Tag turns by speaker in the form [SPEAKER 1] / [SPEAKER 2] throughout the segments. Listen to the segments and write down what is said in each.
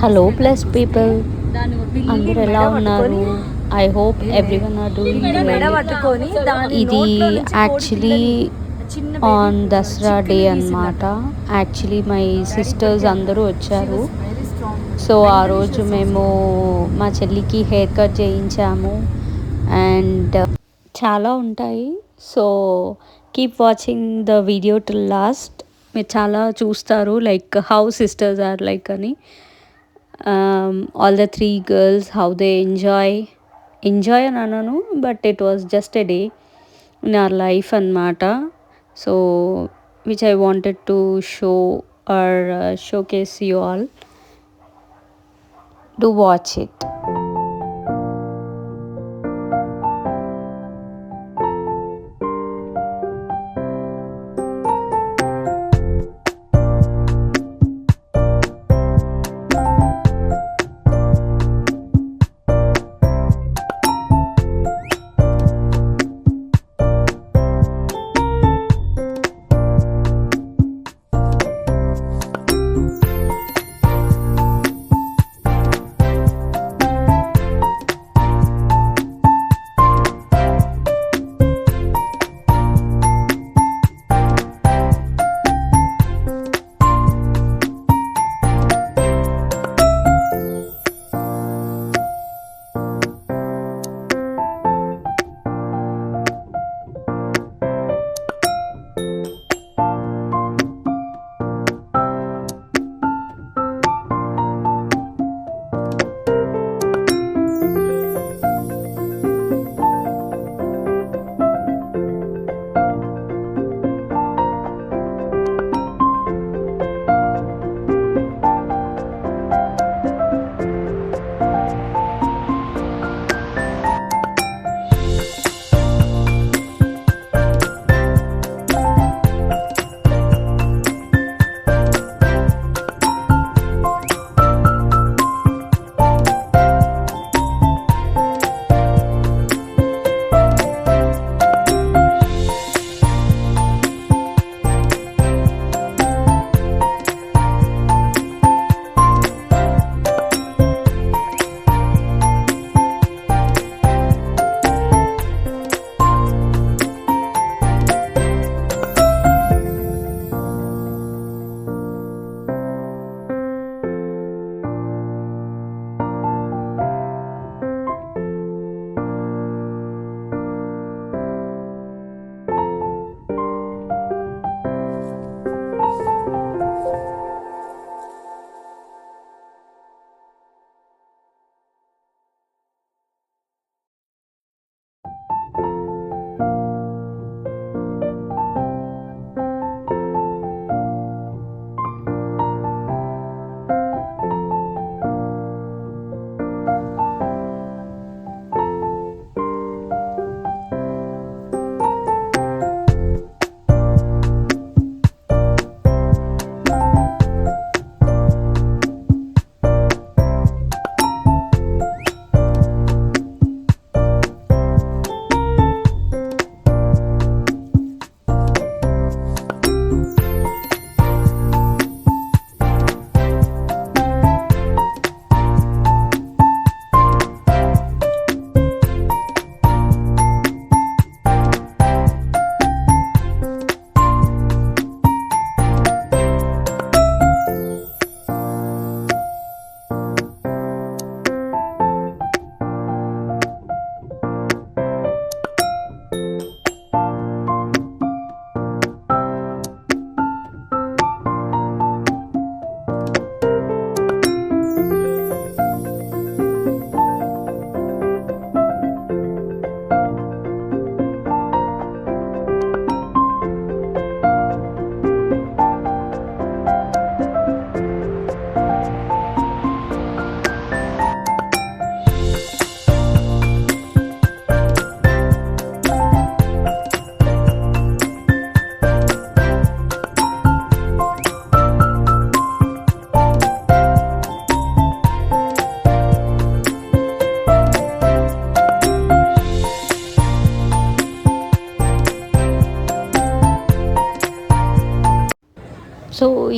[SPEAKER 1] Hello plus people, అందరూ ఎలా ఉన్నారు? I hope everyone are doing well. ఇది యాక్చువల్లీ ఆన్ దసరా డే అన్నమాట. యాక్చువల్లీ మై సిస్టర్స్ అందరూ వచ్చారు. సో ఆ రోజు మేము మా చెల్లికి హెయిర్ కట్ చేయించాము అండ్ చాలా ఉంటాయి. So keep watching the video till last. మీరు చాలా చూస్తారు like how sisters are like అని. All the three girls how they enjoy అని అనను, but it was just a day in our life అన్నమాట. So which I wanted to show or showcase you all. Do watch it.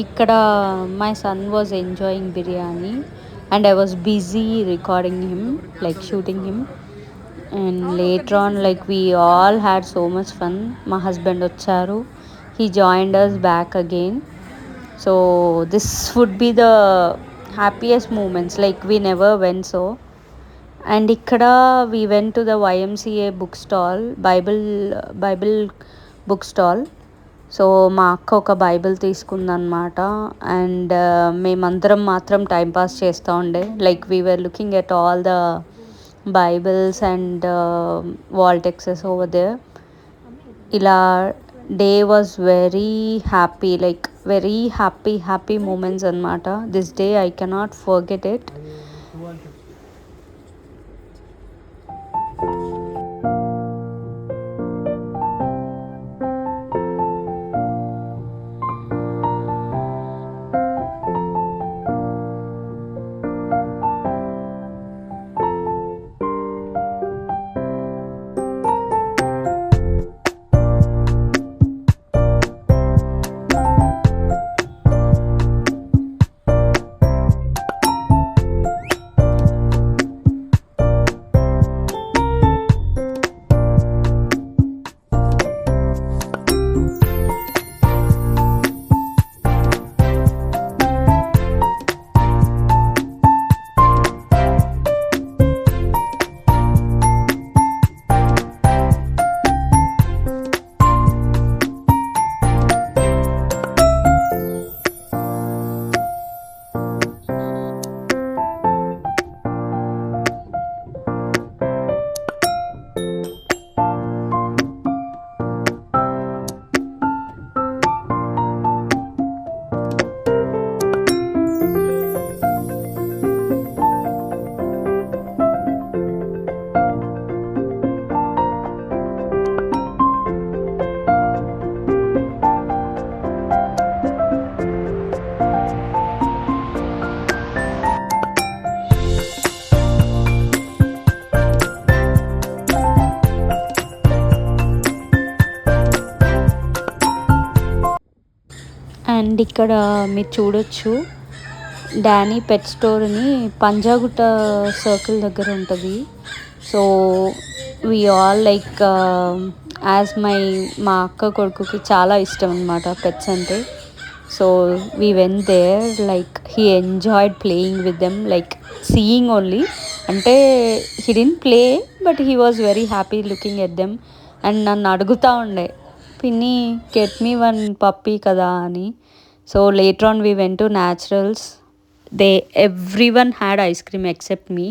[SPEAKER 1] ఇక్కడ my son was enjoying biryani and I was busy recording him, like shooting him. And later on like we all had so much fun. మా husband వచ్చారు, he joined us back again. So this would be the happiest moments, like we never went so. And ఇక్కడ we went to the YMCA book stall, Bible book stall. So మా అక్క ఒక Bible తీసుకుందనమాట. And మేమందరం మాత్రం timepass చేస్తూ ఉండే, like we were looking at all the Bibles and wall texts over there. ఇలా day was very happy, like very happy moments అనమాట. This day I cannot forget it. And ఇక్కడ మీరు చూడొచ్చు, Danny పెట్ store అని Panjagutta circle దగ్గర ఉంటుంది. So we all like as మా అక్క కొడుకుకి చాలా ఇష్టం అనమాట పెట్స్ అంటే. So we went there, like he enjoyed playing with them, like seeing only. అంటే he didn't play but he was very happy looking at them. And నన్ను అడుగుతూ ఉండే, పిన్ని గెట్ మీ వన్ పప్పీ కదా అని. So later on we went to naturals. everyone had ice cream except me,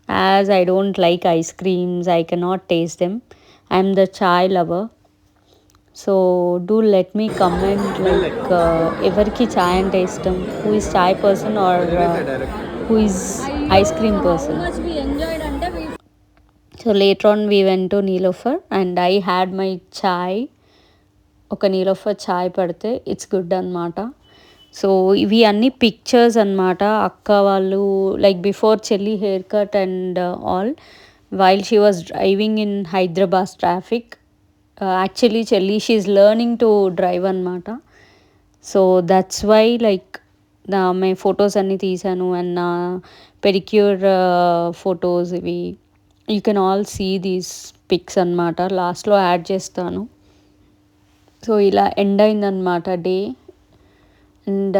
[SPEAKER 1] as I don't like ice creams, I cannot taste them. I'm the chai lover. So do let me comment, like everki chai ante ishtam, who is chai person or who is ice cream person. So later on we went to Neelofer and I had my chai. ఒక నీలోఫర్ చాయ్ పడితే it's good అనమాట. So ఇవి అన్ని pictures అనమాట. అక్క వాళ్ళు like before చెల్లి hair cut and all, while she was driving in Hyderabad traffic. Actually చెల్లి she is learning to drive అనమాట. So that's why like me photos అన్నీ తీసాను. అండ్ నా పెడిక్యూర్ ఫొటోస్ ఇవి you can all see these pics అనమాట. లాస్ట్లో add చేస్తాను. So ఇలా ఎండ్ అయిందనమాట day. And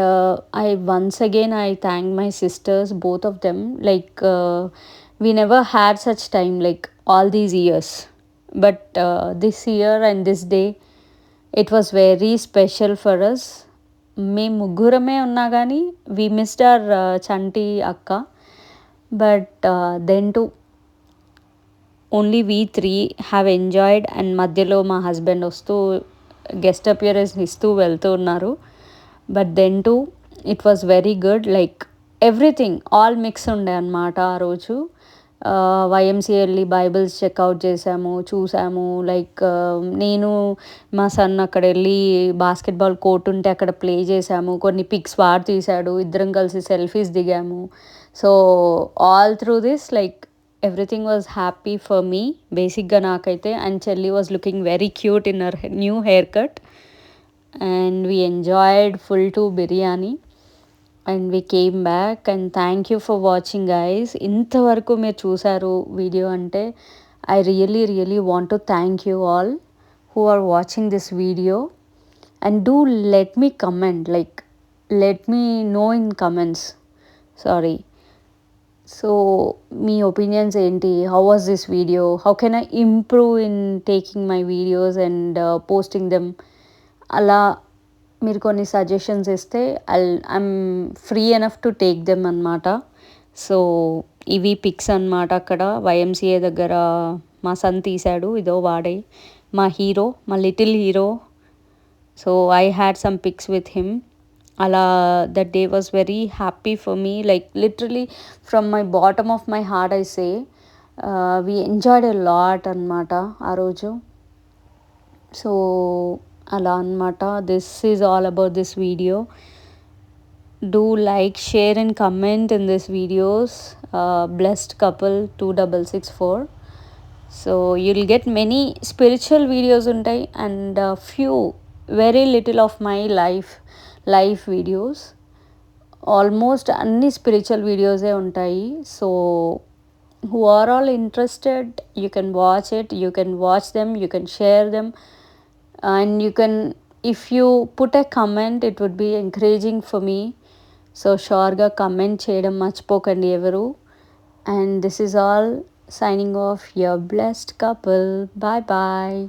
[SPEAKER 1] once again I thank my sisters, both of them. Like we never had such time like all these years, but this year and this day it was very special for us. మేము ముగ్గురమే ఉన్నా కానీ we missed our Chanti అక్క, but then too only we three have enjoyed. And మధ్యలో మా husband వస్తూ guest appearance ఇస్తూ వెళ్తూ ఉన్నారు. But then too it was very good, like everything all mix ఉండే అనమాట ఆ రోజు. వైఎంసీ వెళ్ళి బైబిల్స్ చెక్అవుట్ చేసాము, చూసాము. లైక్ నేను మా సన్ అక్కడ వెళ్ళి బాస్కెట్బాల్ కోర్ట్ ఉంటే అక్కడ ప్లే చేసాము. కొన్ని పిక్స్ వాడు తీశాడు, ఇద్దరం కలిసి సెల్ఫీస్ దిగాము. So all through this like everything was happy for మీ బేసిక్గా నాకైతే. అండ్ చెల్లి was looking very cute in her new hair cut. and we enjoyed full to biryani and we came back. And thank you for watching, guys. ఇంతవరకు మీరు చూసారు video అంటే I really want to thank you all who are watching this video. And do let me comment, like let me know in comments, sorry. So మీ opinions ఏంటి, how was this video, how can I improve in taking my videos and posting them, అలా మీరు కొన్ని suggestions ఇస్తే I'm free enough to take them అనమాట. So ఇవి pics అనమాట. అక్కడ వైఎంసీఏ దగ్గర మా సన్ తీశాడు, ఇదో వాడే మా హీరో, మా little hero. So I had some pics with him. అలా that day was very happy for me, like literally from my bottom of my heart I say we enjoyed a lot అనమాట ఆ రోజు. So అలా అనమాట. This is all about this video. Do like, share and comment in this videos. Blessed couple 2664. So you'll get many spiritual videos ఉంటాయి and few very little of my life videos. Almost అన్ని spiritual వీడియోసే ఉంటాయి. So who are all interested, you can watch it, you can watch them, you can share them, and you can, if you put a comment, it would be encouraging for me. So sure ga comment cheyadam marchipokandi evaru. And this is all, signing off, your blessed couple. Bye bye.